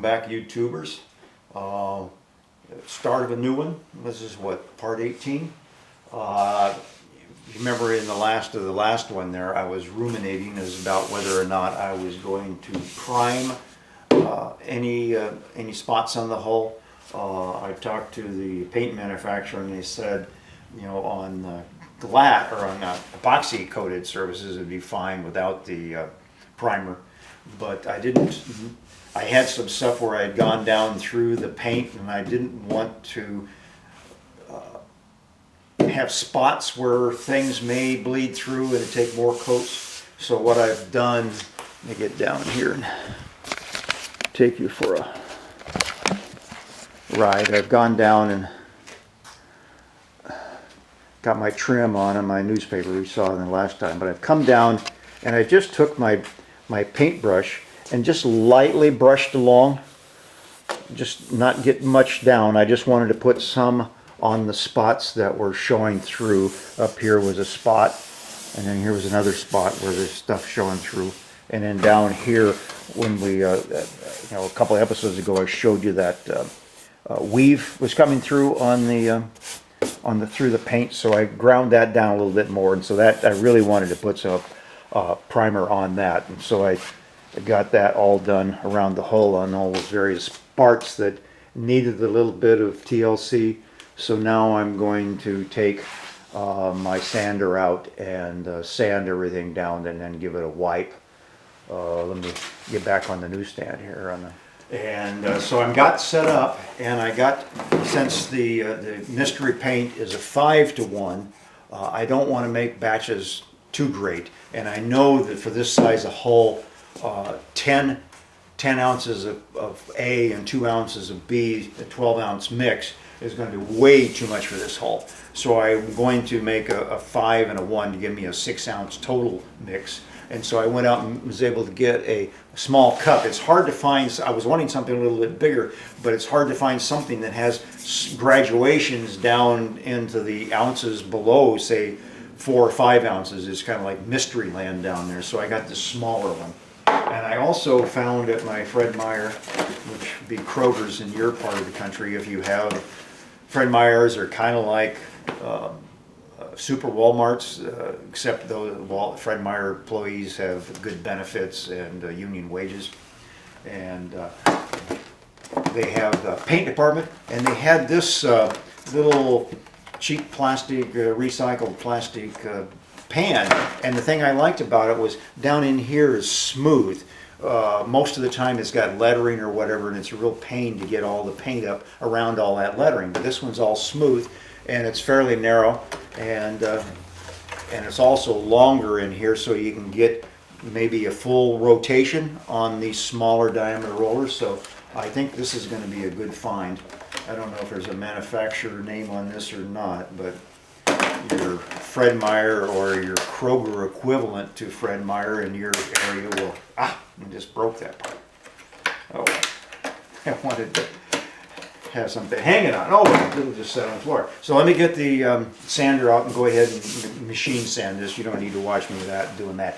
Welcome back, YouTubers. Start of a new one. This is what, part 18? You remember in the last one there, I was ruminating as about whether or not I was going to prime any spots on the hull. I talked to the paint manufacturer and they said, you know, on glass or on epoxy coated surfaces it'd be fine without the primer, but I didn't. I had some stuff where I had gone down through the paint and I didn't want to have spots where things may bleed through and take more coats. So what I've done, let me get down here and take you for a ride. I've gone down and got my trim on my newspaper we saw in the last time, but I've come down and I just took my paintbrush and just lightly brushed along, just not get much down. I just wanted to put some on the spots that were showing through. Up here was a spot, and then here was another spot where there's stuff showing through. And then down here, when we, you know, a couple of episodes ago, I showed you that weave was coming through on the through the paint. So I ground that down a little bit more, and so that I really wanted to put some primer on that, and so I got that all done around the hull on all those various parts that needed a little bit of TLC. So now I'm going to take my sander out and sand everything down and then give it a wipe. Let me get back on the newsstand here. So I got set up, and I got, since the mystery paint is a 5-to-1, I don't want to make batches too great, and I know that for this size of hull, 10 ounces of A and 2 ounces of B, a 12-ounce mix is going to be way too much for this hull. So I'm going to make a 5 and a 1 to give me a 6-ounce total mix. And so I went out and was able to get a small cup. It's hard to find. I was wanting something a little bit bigger, but it's hard to find something that has graduations down into the ounces below, say 4 or 5 ounces. It's kind of like mystery land down there. So I got this smaller one. And I also found at my Fred Meyer, which would be Kroger's in your part of the country, if you have Fred Meyers, are kind of like super Walmarts, except though Fred Meyer employees have good benefits and union wages. And they have the paint department, and they had this little cheap plastic, recycled plastic pan, and the thing I liked about it was down in here is smooth. Most of the time it's got lettering or whatever, and it's a real pain to get all the paint up around all that lettering, but this one's all smooth and it's fairly narrow, and it's also longer in here, so you can get maybe a full rotation on these smaller diameter rollers. So I think this is going to be a good find. I don't know if there's a manufacturer name on this or not, but your Fred Meyer or your Kroger equivalent to Fred Meyer in your area will, I just broke that part. Oh, I wanted to have something hanging on. Oh, it'll just sit on the floor. So let me get the sander out and go ahead and machine sand this. You don't need to watch me doing that.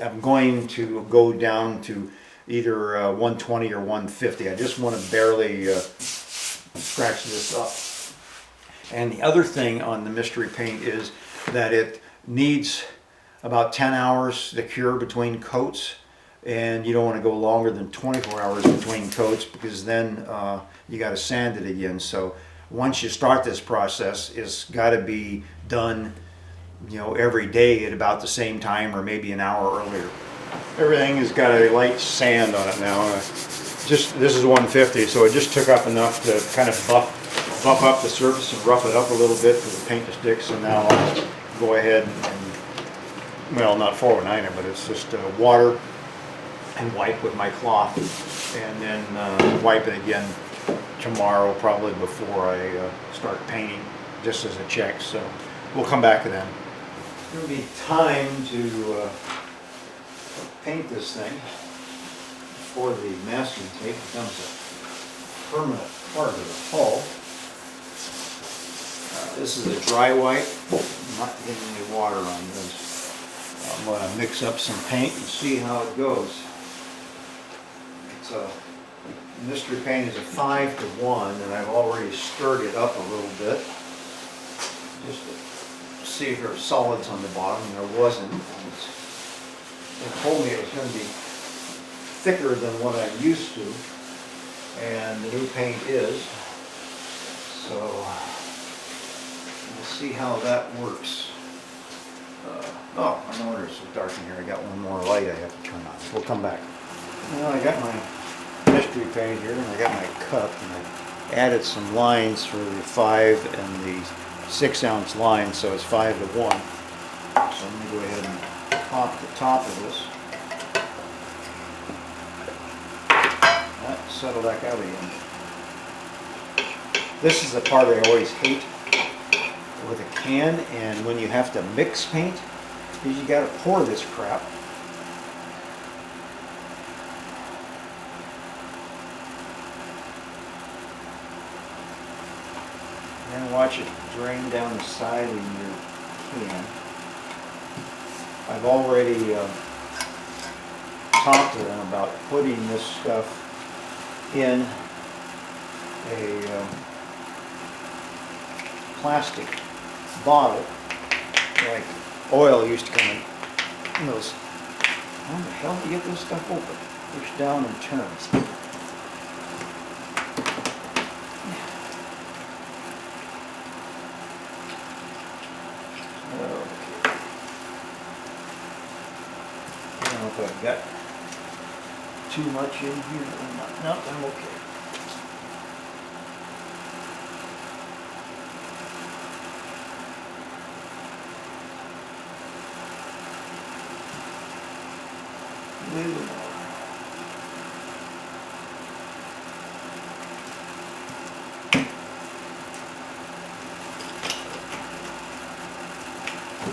I'm going to go down to either 120 or 150. I just want to barely scratch this up. And the other thing on the mystery paint is that it needs about 10 hours to cure between coats, and you don't want to go longer than 24 hours between coats, because then you got to sand it again. So once you start this process, it's got to be done, you know, every day at about the same time or maybe an hour earlier. Everything has got a light sand on it now. This is 150, so it just took up enough to kind of buff up the surface and rough it up a little bit for the paint to stick. So now I'll go ahead and, well, not 409 it, but it's just water and wipe with my cloth, and then wipe it again tomorrow, probably before I start painting, just as a check. So we'll come back to that. There'll be time to paint this thing before the masking tape becomes a permanent part of the hull. This is a dry wipe. I'm not getting any water on this. I'm going to mix up some paint and see how it goes. It's a Mystery paint is a 5-to-1, and I've already stirred it up a little bit just to see if there were solids on the bottom. There wasn't. They told me it was going to be thicker than what I'm used to, and the new paint is. So we'll see how that works. Oh, I know it's so dark in here. I got one more light I have to turn on. We'll come back. Well, I got my mystery paint here, and I got my cup, and I added some lines for the 5 and the 6-ounce lines, so it's 5-to-1. So I'm going to go ahead and pop the top of this. Settle back out again. This is the part I always hate with a can, and when you have to mix paint, is you got to pour this crap. And watch it drain down the side of your can. I've already talked to them about putting this stuff in a plastic bottle, like oil used to come in those. How the hell do you get this stuff open? Push down and turn. I don't know if I've got too much in here or not. No, I'm okay. A little more.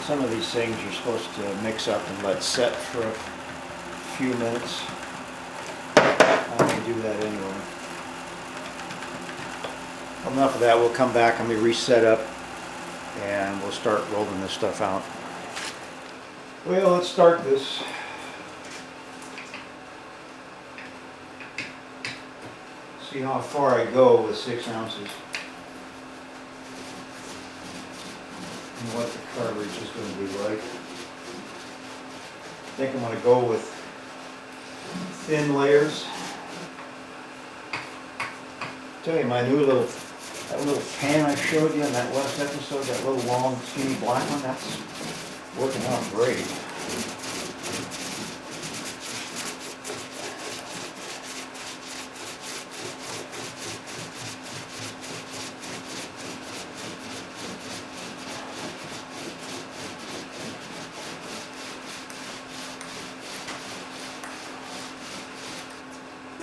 Some of these things you're supposed to mix up and let set for a few minutes. I'm going to do that anyway. Enough of that. We'll come back and we reset up and we'll start rolling this stuff out. Well, let's start this. See how far I go with 6 ounces. And what the coverage is going to be like. I think I'm going to go with thin layers. Tell you, my new little, that little pan I showed you in that last episode, that little long skinny black one, that's working out great.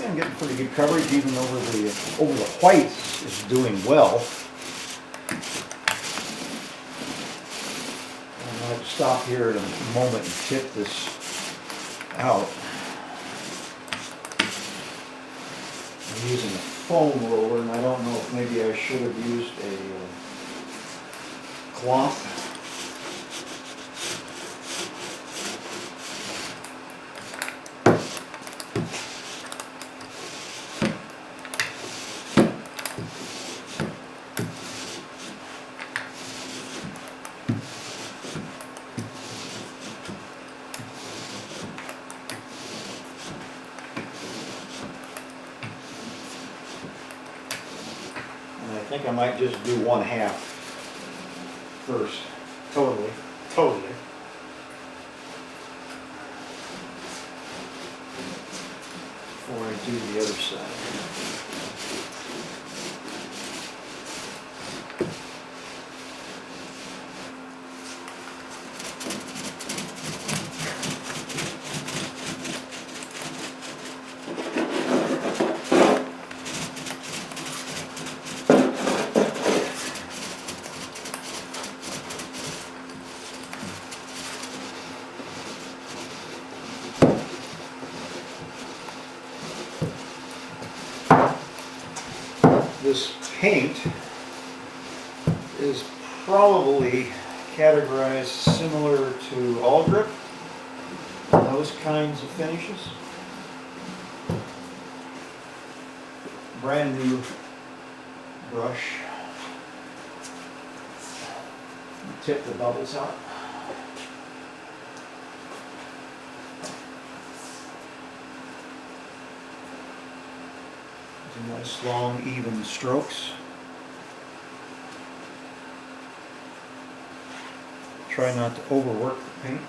I'm getting pretty good coverage, even over the white is doing well. I'm going to have to stop here at a moment and tip this out. I'm using a foam roller, and I don't know if maybe I should have used a cloth. I think I might just do 1/2 first, totally. Before I do the other side. This paint is probably categorized similar to All Grip, those kinds of finishes. brand new brush. Tip the bubbles out. Some nice long even strokes. Try not to overwork the paint.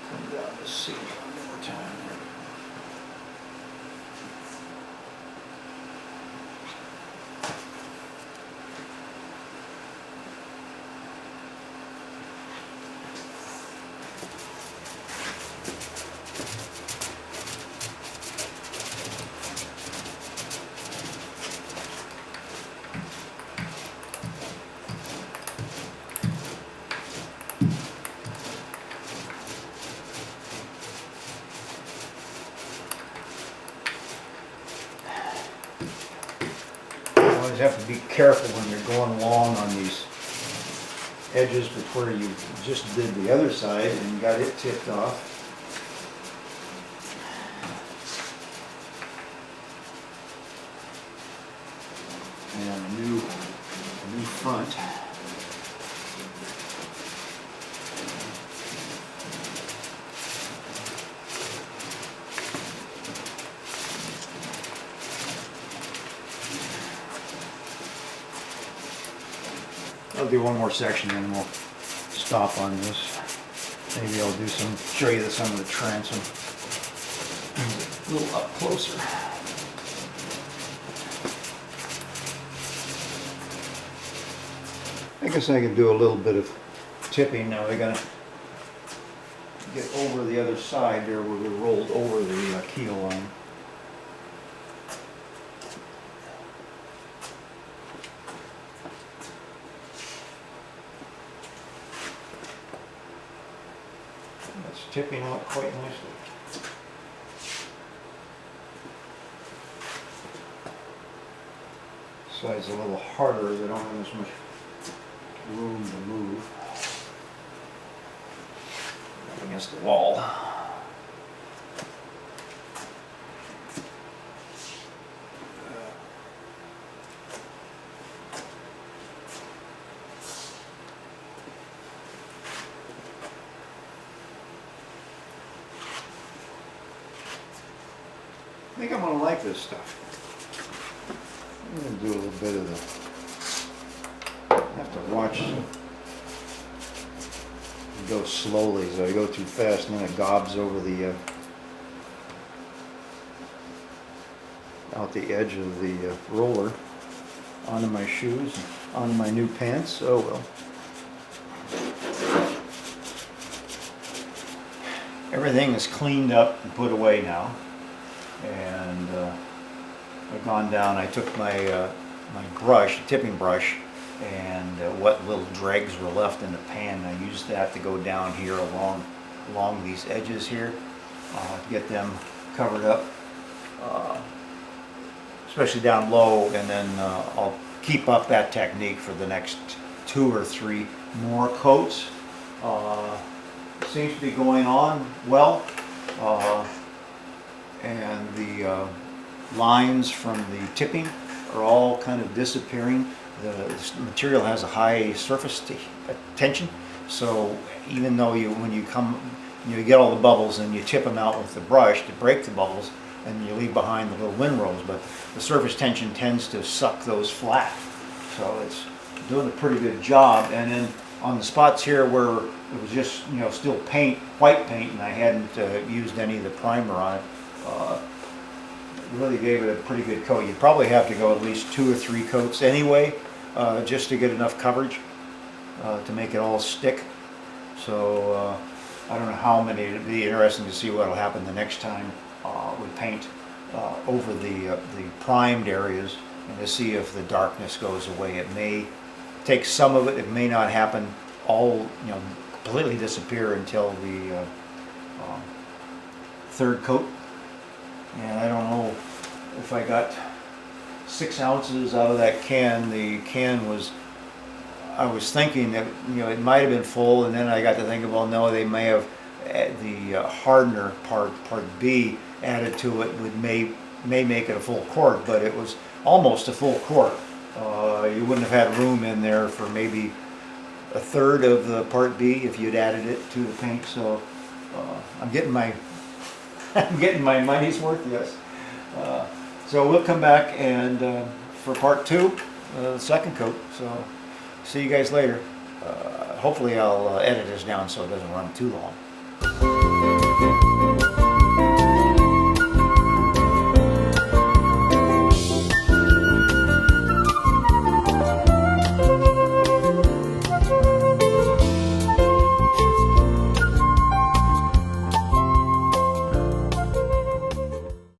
Come down the seam one more time. Always have to be careful when you're going along on these edges, but where you just did the other side and got it tipped off. And a new front. I'll do one more section and we'll stop on this. Maybe I'll do show you some of the transom a little up closer. I guess I can do a little bit of tipping now. I gotta get over the other side there where we rolled over the keel line. That's tipping out quite nicely. Side's a little harder, they don't have as much room to move against the wall. I think I'm going to like this stuff. I'm going to do a little bit of the, I have to watch it go slowly, so I go too fast and then it gobs over the out the edge of the roller onto my shoes, onto my new pants. Oh well. Everything is cleaned up and put away now, and I've gone down. I took my my brush, tipping brush, and what little dregs were left in the pan. I used that to go down here along these edges here, to get them covered up, especially down low, and then I'll keep up that technique for the next 2 or 3 more coats. Seems to be going on well, and the lines from the tipping are all kind of disappearing. The material has a high surface tension, so even though when you get all the bubbles and you tip them out with the brush to break the bubbles, and you leave behind the little windrows, but the surface tension tends to suck those flat. So it's doing a pretty good job. And then on the spots here where it was just still paint, white paint, and I hadn't used any of the primer on it, really gave it a pretty good coat. You'd probably have to go at least 2 or 3 coats anyway, just to get enough coverage to make it all stick. So I don't know how many. It'd be interesting to see what will happen the next time we paint over the primed areas, and to see if the darkness goes away. It may take some of it. It may not happen all, completely disappear until the 3rd coat. And I don't know if I got 6 ounces out of that can. The can was I was thinking that, it might have been full, and then I got to thinking, well, no, they may have the hardener part B added to it may make it a full quart, but it was almost a full quart. You wouldn't have had room in there for maybe a third of the part B if you'd added it to the paint. So I'm getting my I'm getting my money's worth, yes. So we'll come back and for part 2, the second coat. So see you guys later. Hopefully I'll edit this down so it doesn't run too long.